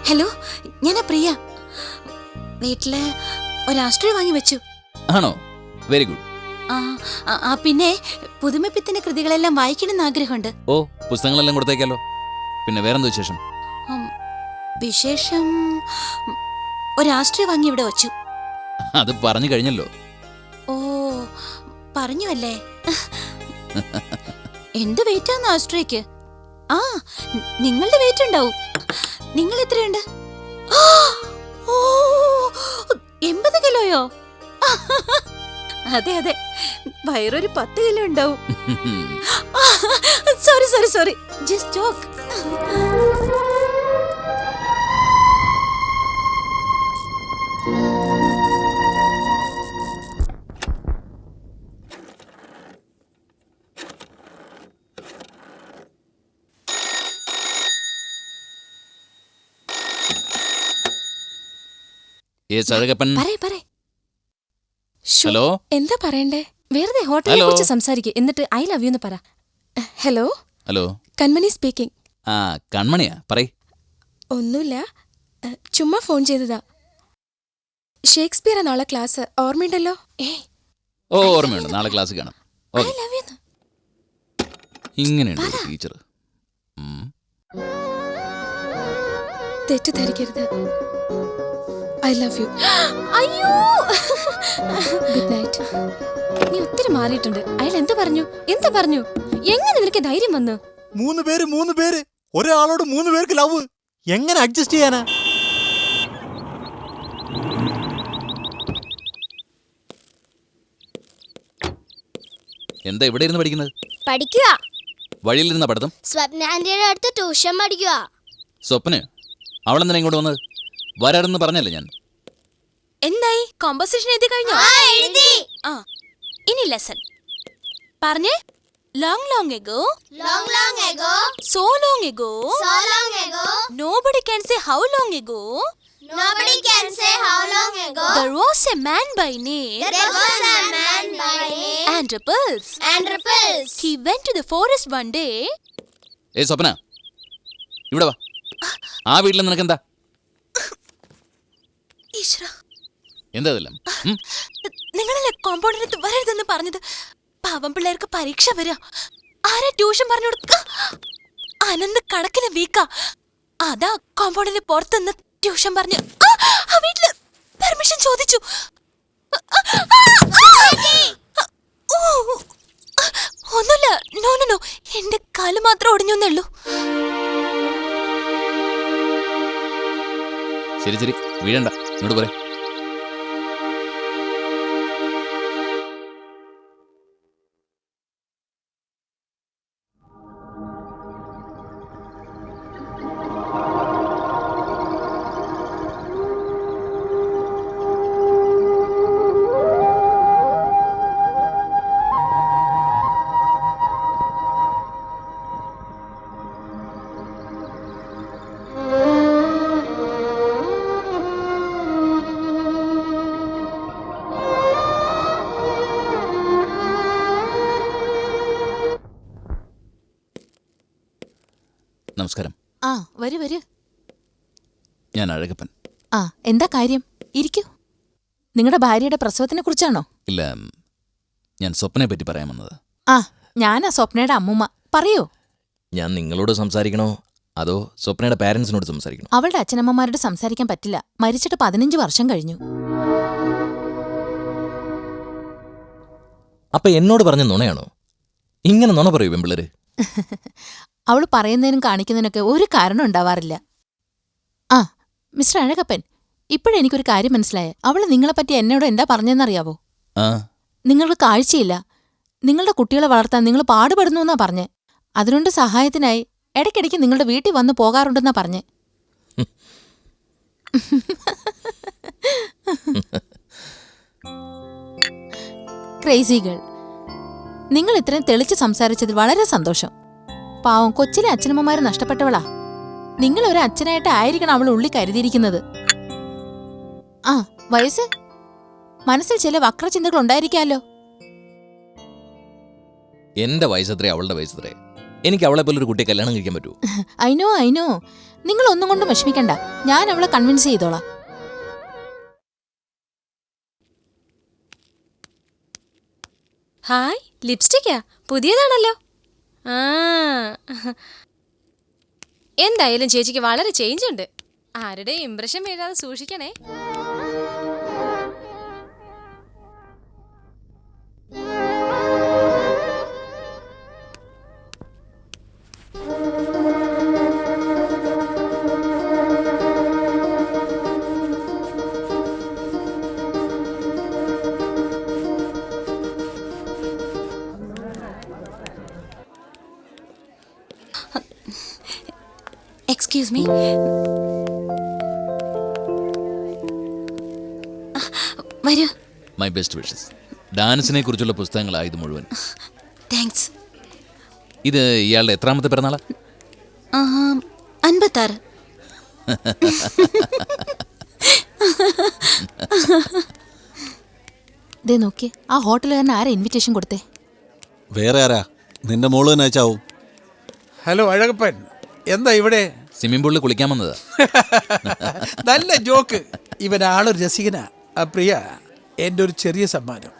Hello, ഞാനാ പ്രിയ. വീട്ടില് ഒരു ആസ്ട്രേ വാങ്ങി വെച്ചു. ആണോ? Very good. പിന്നെ പുതുമപ്പിത്തിന്റെ കൃതികളെല്ലാം വായിക്കണമെന്ന് ആഗ്രഹമുണ്ട്. ഓ, പുസ്തകങ്ങളെല്ലാം കൊടുത്തേക്കാലോ. പിന്നെ വേറെന്താ വിശേഷം? വിശേഷം, ഒരു ആസ്ട്രേ വാങ്ങി ഇവിടെ വെച്ചു. അത് പറഞ്ഞു കഴിഞ്ഞല്ലോ. ഓ, പറഞ്ഞു അല്ലേ? എന്ത് വെയിറ്റാന്ന് ആസ്ട്രേക്ക്? നിങ്ങളുടെ വെയിറ്റ് ഉണ്ടാവും. നിങ്ങൾ എത്രയുണ്ട്? 80 കിലോയോ? അതെ അതെ, വയറൊരു 10 കിലോ ഉണ്ടാവും. Sorry, just joke. ഹലോ, എന്താ പറയണ്ടേ? വെറുതെ ഹോട്ടലിനെ കുറിച്ച് സംസാരിക്കുക, എന്നിട്ട് ഐ ലവ് യു എന്ന് പറ. ഹലോ ഹലോ, കൺമണി സ്പീക്കിംഗ്. കൺമണിയാ, പറയ്. ഒന്നുമില്ല, ചുമ്മാ ഫോൺ ചെയ്തതാ. ഷേക്സ്പിയർ നാളെ ക്ലാസ്, ഓർമ്മയുണ്ടല്ലോ? ഓ, ഓർമ്മയുണ്ട്. നാളെ ക്ലാസ് കാണാം. ഇങ്ങനെയുണ്ട് ടീച്ചർ. തെറ്റിദ്ധരിക്കരുത്. I love you. അയ്യോ, ഗുഡ് നൈറ്റ്. നീ ഒത്തിരി മാറിയിട്ടുണ്ട്. അയാൾ എന്താ പറഞ്ഞു? എങ്ങനെ നിനക്ക് ധൈര്യം വന്നു? 3 പേര് ഒരാളോട് 3 പേർക്ക് ലവ് എങ്ങനെ അഡ്ജസ്റ്റ് ചെയ്യാനാ? എന്താ ഇവിടെ ഇരുന്ന് പഠിക്കുന്നത്? പഠിക്കുക. വഴിയിൽ ഇരുന്ന പഠിത്തം? സ്വപ്നാന്റിയുടെ അടുത്ത് ട്യൂഷൻ പഠിക്കുക. സ്വപ്ന, അവളെന്തിനാ ഇങ്ങോട്ട് വന്നത്? വരാറെന്ന് പറഞ്ഞല്ലേ ഞാൻ. എന്തായി? കോമ്പോസിഷൻ എഴുതി കഴിഞ്ഞോ? ഇനി ലെസൺ പറഞ്ഞേ. Long ago, so long ago, nobody can say how long ago, there was a man by name, Andropus. He went to the forest one day. സ്വപ്ന, ഇവിടെ വാ. ആ വീട്ടിൽ നിനക്കെന്താ? എന്താ ഇതെല്ലാം? നിങ്ങളല്ലേ കോമ്പൗണ്ടിനകത്ത് വരരുതെന്ന് പറഞ്ഞത്? പാവം പിള്ളേർക്ക് പരീക്ഷ വരാ. ആരാ ട്യൂഷൻ പറഞ്ഞു കൊടുക്ക? അനന്ത് കണക്കിന് വീക്കാ. അതാ കോമ്പൗണ്ടിന് പുറത്തുനിന്ന് ട്യൂഷൻ പറഞ്ഞു ആ വീട്ടില് പെർമിഷൻ ചോദിച്ചു. ഒന്നുമില്ല, നോ, എന്റെ കാല് മാത്രം ഒടിഞ്ഞുള്ളൂ. ശരി, വീഴണ്ട. ഇങ്ങോട്ട് പോരെ. നമസ്കാരം. വരൂ. ഞാൻ അഴകപ്പൻ. എന്താ കാര്യം? ഇരിക്കൂ. നിങ്ങളുടെ ഭാര്യയുടെ പ്രസവത്തിനെ കുറിച്ചാണോ? ഇല്ല, ഞാൻ സ്വപ്നയെ പറ്റി പറയാൻ വന്നത്. ഞാനാ സ്വപ്നയുടെ അമ്മൂമ്മ. പറയൂ. ഞാൻ നിങ്ങളോട് സംസാരിക്കണോ അതോ സ്വപ്നയുടെ പാരന്റ്സിനോട് സംസാരിക്കണോ? അവളുടെ അച്ഛനമ്മമാരോട് സംസാരിക്കാൻ പറ്റില്ല. മരിച്ചിട്ട് 15 വർഷം കഴിഞ്ഞു. അപ്പൊ എന്നോട് പറഞ്ഞ നുണയാണോ? ഇങ്ങനെ നുണ പറയൂ പെമ്പിള്ളേര്? അവള് പറയുന്നതിനും കാണിക്കുന്നതിനൊക്കെ ഒരു കാരണം ഉണ്ടാവാറില്ല. മിസ്റ്റർ അഴകപ്പൻ, ഇപ്പോഴെനിക്കൊരു കാര്യം മനസ്സിലായേ. അവള് നിങ്ങളെപ്പറ്റി എന്നോട് എന്താ പറഞ്ഞെന്നറിയാവോ? നിങ്ങൾക്ക് കാഴ്ചയില്ല, നിങ്ങളുടെ കുട്ടികളെ വളർത്താൻ നിങ്ങൾ പാടുപെടുന്നു എന്നാ പറഞ്ഞേ. അതിനുണ്ട് സഹായത്തിനായി ഇടയ്ക്കിടയ്ക്ക് നിങ്ങളുടെ വീട്ടിൽ വന്നു പോകാറുണ്ടെന്നാ പറഞ്ഞേ. ക്രേസി ഗേൾ, നിങ്ങൾ ഇത്രയും തെളിച്ച് സംസാരിച്ചതിൽ വളരെ സന്തോഷം. പാവം കൊച്ചിലെ അച്ഛനമ്മമാര് നഷ്ടപ്പെട്ടവളാ. നിങ്ങൾ ഒരു അച്ഛനായിട്ട് ആയിരിക്കണം അവൾ ഉള്ളി കരുതിയിരിക്കുന്നത്. വയസ്സ് മനസ്സിൽ ചില വക്രചിന്തകൾ ഉണ്ടായിരിക്കാമല്ലോ. എന്റെ വയസ്സത്രേ അവളുടെ വയസ്സത്രേ. എനിക്ക് അവളെ പോലെ ഒരു കുട്ടിയെ കല്യാണം കഴിക്കാൻ പറ്റുമോ? ഐനോ നിങ്ങൾ ഒന്നും കൊണ്ടും വിഷമിക്കണ്ട. ഞാൻ അവളെ കൺവിൻസ് ചെയ്തോളാം. ഹായ്, ലിപ്സ്റ്റിക്കാ? പുതിയതാണല്ലോ. ആ, എന്തായാലും ചേച്ചിക്ക് വളരെ ചേഞ്ച് ഉണ്ട്. ആരുടെ ഇംപ്രഷൻ വീഴാതെ സൂക്ഷിക്കണേ. Excuse me. വരൂ. My best wishes. ഡാൻസിനെ കുറിച്ചുള്ള പുസ്തകങ്ങളായത് മുഴുവൻ. താങ്ക്സ്. ഇത് ഇയാളുടെ എത്രാമത്തെ പിറന്നാളാ? 56. ദേ നോക്കിയേ, ആ ഹോട്ടലുകാരന് ആരാ ഇൻവിറ്റേഷൻ കൊടുത്തേ? വേറെ ആരാ? നിന്റെ മോള് തന്നെ അയച്ചാവും. ഹലോ അഴകപ്പൻ, എന്താ ഇവിടെ? സ്വിമ്മിംഗ് പൂളിൽ കുളിക്കാൻ വന്നതാ. നല്ല ജോക്ക്. ഇവനാളൊരു രസികനാ. പ്രിയ, എൻ്റെ ഒരു ചെറിയ സമ്മാനം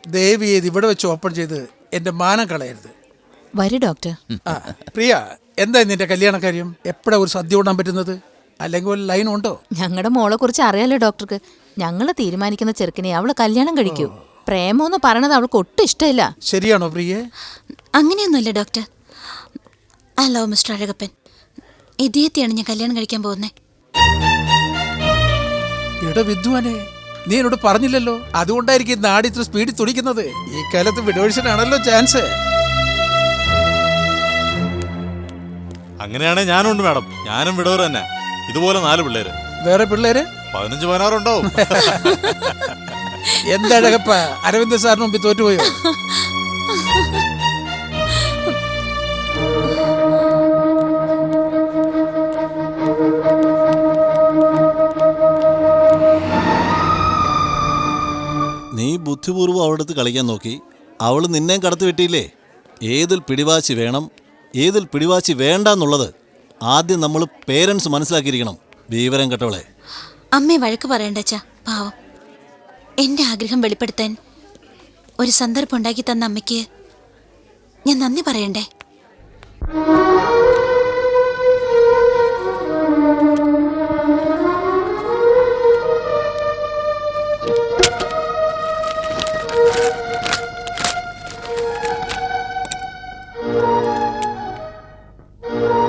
ദയവ് ചെയ്ത് ഇവിടെ വെച്ച് ഓപ്പൺ ചെയ്ത് എൻ്റെ മാനം കളയരുത്. വരൂ ഡോക്ടർ. പ്രിയ, എന്താ നിന്റെ കല്യാണക്കാര്യം? എപ്പോഴാ ഒരു സദ്യ ഉണ്ണാൻ പറ്റുന്നത്? അല്ലെങ്കിൽ ഒരു ലൈൻ ഉണ്ടോ? ഞങ്ങളുടെ മോളെ കുറിച്ച് അറിയാലോ ഡോക്ടർക്ക്. ഞങ്ങൾ തീരുമാനിക്കുന്ന ചെറുക്കനെ അവള് കല്യാണം കഴിക്കൂ. പ്രേമോന്ന് പറയണത് അവൾക്ക് ഒട്ടും ഇഷ്ടമില്ല. ശരിയാണോ പ്രിയേ? അങ്ങനെയൊന്നുമില്ല ഡോക്ടർ. ഹലോ മിസ്റ്റർ അഴകപ്പൻ, ഇദ്ദേഹത്തെയാണ് ഞാൻ കല്യാണം കഴിക്കാൻ പോകുന്നത്. ഇട വിദ്വാനെ, നീ എന്നോട് പറഞ്ഞില്ലല്ലോ. അതുകൊണ്ടായിരിക്കും നാട് ഇത്ര സ്പീഡിൽ തുടിക്കുന്നത്. ഈ കാലത്ത് വിഡോഴ്സിനാണല്ലോ ചാൻസ്. അങ്ങനെയാണെ ഞാനുണ്ട് മാഡം. ഞാനും വിടവർ തന്നെ. ഇതുപോലെ 4 പിള്ളേര്. വേറെ പിള്ളേര് 15-16 ഉണ്ടാവും. എന്താ അഴകപ്പ, അരവിന്ദ് സാറിന് മുമ്പിൽ തോറ്റുപോയോ? നീ ബുദ്ധിപൂർവ്വം അവളുടെ അടുത്ത് കളിക്കാൻ നോക്കി. അവൾ നിന്നെയും കടത്തി വെട്ടിയില്ലേ? ഏതിൽ പിടിവാശി വേണം, ഏതിൽ പിടിവാശി വേണ്ട എന്നുള്ളത് ആദ്യം നമ്മൾ പേരൻസ് മനസ്സിലാക്കിയിരിക്കണം. വിവരം കേട്ടവളെ. അമ്മയെ വഴക്ക് പറയണ്ട അച്ഛാ, പാവം. എൻ്റെ ആഗ്രഹം വെളിപ്പെടുത്താൻ ഒരു സന്ദർഭം ഉണ്ടാക്കി തന്ന അമ്മയ്ക്ക് ഞാൻ നന്ദി പറയണ്ടേ?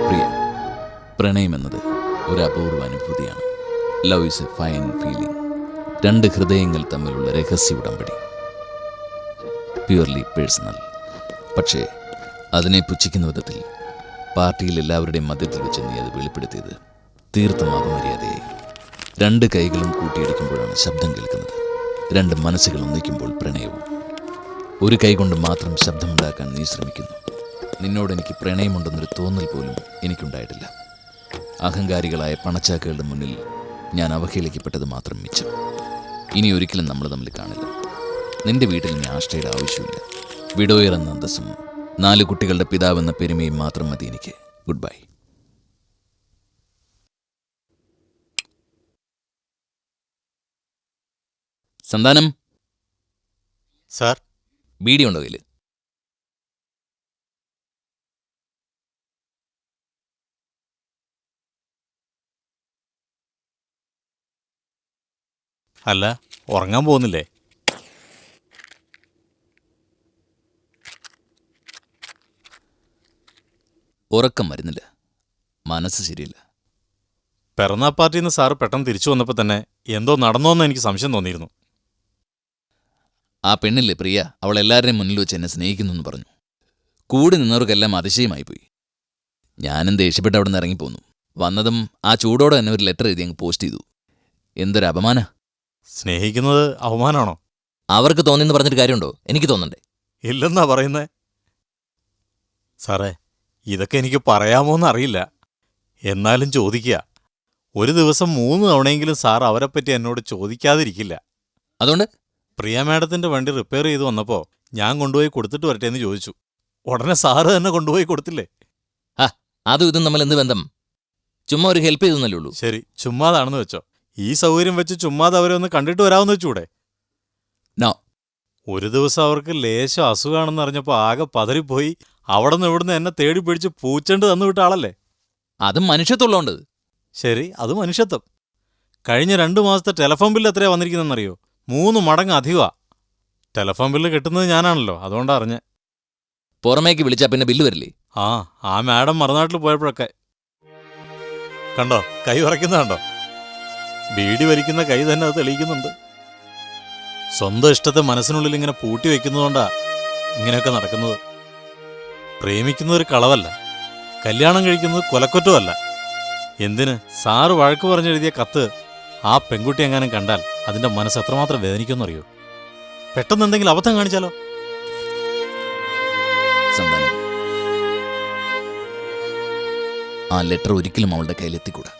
പ്രിയ, പ്രണയം എന്നത് ഒരു അപൂർവ അനുഭൂതിയാണ്. Love is A fine feeling. 2 ഹൃദയങ്ങൾ തമ്മിലുള്ള രഹസ്യ ഉടമ്പടി. Purely personal. പക്ഷേ അതിനെ പുച്ഛിക്കുന്ന വിധത്തിൽ പാർട്ടിയിൽ എല്ലാവരുടെയും മധ്യത്തിൽ വെച്ച് നീ അത് വെളിപ്പെടുത്തിയത് തീർത്തും അപമര്യാദയായി. 2 കൈകളും കൂട്ടിയിടിക്കുമ്പോഴാണ് ശബ്ദം കേൾക്കുന്നത്. 2 മനസ്സുകൾ ഒന്നിക്കുമ്പോൾ പ്രണയവും. ഒരു കൈ കൊണ്ട് മാത്രം ശബ്ദമുണ്ടാക്കാൻ നീ ശ്രമിക്കുന്നു. നിന്നോട് എനിക്ക് പ്രണയമുണ്ടെന്നൊരു തോന്നൽ പോലും എനിക്കുണ്ടായിട്ടില്ല. അഹങ്കാരികളായ പണച്ചാക്കുകളുടെ മുന്നിൽ ഞാൻ അവഹേളിക്കപ്പെട്ടത് മാത്രം മിച്ചം. ഇനി ഒരിക്കലും നമ്മൾ തമ്മിൽ കാണില്ല. നിന്റെ വീട്ടിൽ ഇനി ആശ്രയുടെ ആവശ്യമില്ല. വിഡോയർ എന്ന അന്തസ്സും 4 കുട്ടികളുടെ പിതാവെന്ന പെരുമയും മാത്രം മതി എനിക്ക്. Good bye. സന്താനം സാർ, ബീഡി ഉണ്ടോ കയ്യിൽ? അല്ല, ഉറങ്ങാൻ പോകുന്നില്ലേ? ഉറക്കം വരുന്നില്ല, മനസ്സ് ശരിയില്ല. പിറന്നാ പാർട്ടിയിൽ നിന്ന് സാറ് പെട്ടെന്ന് തിരിച്ചു വന്നപ്പോൾ തന്നെ എന്തോ നടന്നോന്ന് എനിക്ക് സംശയം തോന്നിയിരുന്നു. ആ പെണ്ണില്ലേ പ്രിയ, അവൾ എല്ലാവരുടെയും മുന്നിൽ വെച്ച് എന്നെ സ്നേഹിക്കുന്നു എന്ന് പറഞ്ഞു. കൂടി നിന്നവർക്കെല്ലാം അതിശയമായിപ്പോയി. ഞാനും ദേഷ്യപ്പെട്ട് അവിടെ നിന്ന് ഇറങ്ങിപ്പോന്നു. വന്നതും ആ ചൂടോടെ തന്നെ ഒരു ലെറ്റർ എഴുതി അങ്ങ് പോസ്റ്റ് ചെയ്തു. എന്തൊരു അപമാന. സ്നേഹിക്കുന്നത് അവമാനമാണോ? അവർക്ക് തോന്നിയെന്ന് പറഞ്ഞിട്ട് കാര്യമുണ്ടോ? എനിക്ക് തോന്നണ്ടേ? ഇല്ലെന്നാ പറയുന്നേ. സാറേ, ഇതൊക്കെ എനിക്ക് പറയാമോന്ന് അറിയില്ല. എന്നാലും ചോദിക്കുക. ഒരു ദിവസം 3 തവണയെങ്കിലും സാർ അവരെപ്പറ്റി എന്നോട് ചോദിക്കാതിരിക്കില്ല. അതുകൊണ്ട് പ്രിയ മാഡത്തിന്റെ വണ്ടി റിപ്പയർ ചെയ്ത് വന്നപ്പോൾ ഞാൻ കൊണ്ടുപോയി കൊടുത്തിട്ട് വരട്ടെ എന്ന് ചോദിച്ചു. ഉടനെ സാറ് തന്നെ കൊണ്ടുപോയി കൊടുത്തില്ലേ? അതും ഇതും നമ്മൾ എന്ത് ബന്ധം? ചുമ്മാ ഒരു ഹെൽപ്പ് ചെയ്തെന്നല്ലേ ഉള്ളൂ. ശരി, ചുമ്മാതാണെന്ന് വെച്ചോ. ഈ സൗകര്യം വെച്ച് ചുമ്മാതെ അവരെ ഒന്ന് കണ്ടിട്ട് വരാമെന്ന് വെച്ചൂടെ? നോ. ഒരു ദിവസം അവർക്ക് ലേശം അസുഖമാണെന്ന് അറിഞ്ഞപ്പോൾ ആകെ പതറിപ്പോയി അവിടെ നിന്ന് ഇവിടുന്ന് എന്നെ തേടി പിടിച്ച് പൂച്ചണ്ട് തന്നു വിട്ട ആളല്ലേ. അതും മനുഷ്യത്തുള്ളതുകൊണ്ട്. ശരി, അത് മനുഷ്യത്വം. കഴിഞ്ഞ 2 മാസത്തെ ടെലഫോൺ ബില്ല് എത്രയാ വന്നിരിക്കുന്നതെന്നറിയോ? 3 മടങ്ങ് അധികമാ. ടെലഫോൺ ബില്ല് കിട്ടുന്നത് ഞാനാണല്ലോ, അതുകൊണ്ടാ അറിഞ്ഞേ. പുറമേക്ക് വിളിച്ചാൽ പിന്നെ ബില്ല് വരില്ലേ? ആ മാഡം മറുനാട്ടിൽ പോയപ്പോഴൊക്കെ കണ്ടോ, കൈ വിറയ്ക്കുന്ന കണ്ടോ? ബീഡി വലിക്കുന്ന കൈ തന്നെ അത് തെളിയിക്കുന്നുണ്ട്. സ്വന്തം ഇഷ്ടത്തെ മനസ്സിനുള്ളിൽ ഇങ്ങനെ പൂട്ടി വയ്ക്കുന്നതുകൊണ്ടാ ഇങ്ങനെയൊക്കെ നടക്കുന്നത്. പ്രേമിക്കുന്നത് ഒരു കളവല്ല, കല്യാണം കഴിക്കുന്നത് കൊലക്കുറ്റമല്ല. എന്തിന് സാറ് വഴക്ക് പറഞ്ഞെഴുതിയ കത്ത് ആ പെൺകുട്ടി എങ്ങാനും കണ്ടാൽ അതിൻ്റെ മനസ്സ് എത്രമാത്രം വേദനിക്കുമെന്നറിയോ? പെട്ടെന്ന് എന്തെങ്കിലും അബദ്ധം കാണിച്ചാലോ? സന്താനം, ആ ലെറ്റർ ഒരിക്കലും അവളുടെ കയ്യിലെത്തിക്കൂടാ.